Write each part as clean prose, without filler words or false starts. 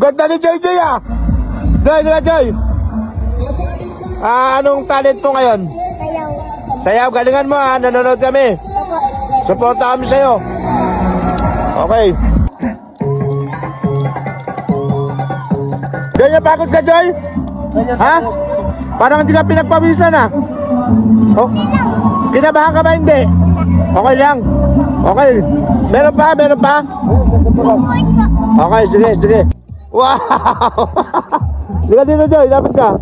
Ganda ni Joy Joy ah. Joy, Joy. Anong talent mo ngayon? Sayaw. Sayaw, galingan mo ah. Nanonood kami. Suporta kami sa'yo. Okay. Joy, napagod ka Joy? Ha? Parang hindi ka pinagpawisan ah. Oh. Kinabahan ka ba hindi? Okay lang. Okay. Meron pa? Meron pa? Okay, sige, sige. Wow! Liga dito Joy, dapat ka.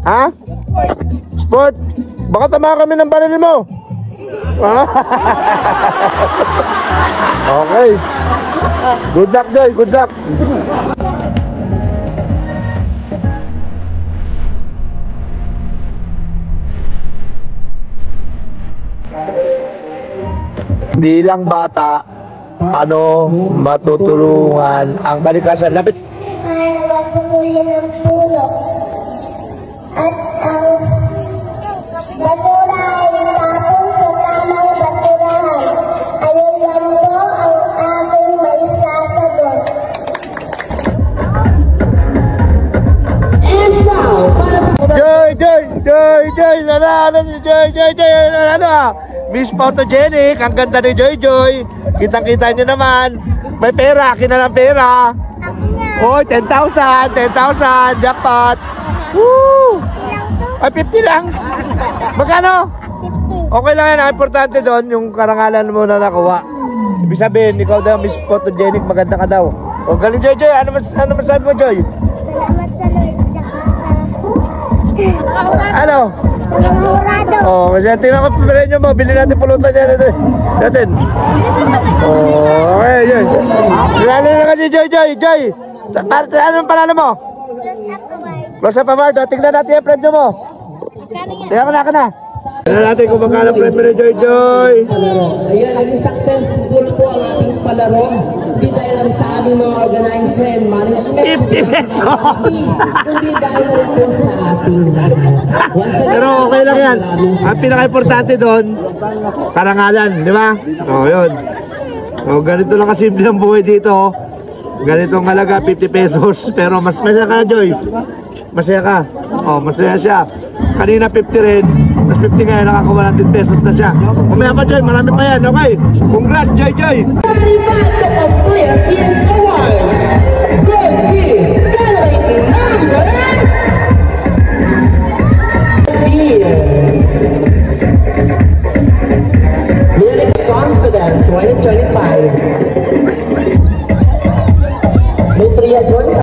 Ha? Sport? Baka tama kami ng baril mo. Okay. Good luck Joy, good luck. Bilang bata, ano matutulungan ang kalikasan? Lapit. Ay, magpupulin ng puno. At ang basura ay tapon sa tamang basurahan. Ayun lang po ang aking maisasagot. And now, Joy, Joy, Joy, Joy, ano si Joy, Joy, Joy, ano ah? Miss Photogenic, ang ganda ni Joy Joy. Kitang-kita nyo naman. May pera, kina ng pera. Oh, 10,000, 10,000, jackpot. Woo! Ay, 50 lang. Magkano? 50. Okay lang yan, ang importante doon, yung karangalan mo na nakuha. Ibig sabihin, ikaw daw, Miss Photogenic, maganda ka daw. O, galing Joy Joy, ano masabi mo Joy? Salamat sa Lord saka sa... Ano? Sa mga hurado. Oh, kasi tingnan ko pipirenyo mo, bilhin natin pulutan yan ito. Natin. Oh, okay, Joy. Sinali na kasi Joy Joy, Joy. Ano ang panalo mo? Close up award. Close up award, tingnan natin yung premyo mo. Tingnan ko na ka na. Tingnan natin kung magkano premyo ni Joy Joy. Ayan, naging successful po ang ating palaro. Hindi dahil lang sa aming mga organizer and management. 50 pesos! Hindi dahil na rin po sa ating Pero okay lang yan. Ang pinaka-importante doon, karangalan, di ba? O, yun. O, ganito lang kasimple ang buhay dito. Ganitong halaga, 50 pesos. Pero mas masaya ka, Joy. Masaya ka. O, masaya siya. Kanina 50 rin. Mas 50 ngayon, nakakuha ng 10 pesos na siya. Kumaya pa, Joy. Marami pa yan. Okay. Congrats, Joy, Joy. Confidence 2025. Miss Ria Joyce.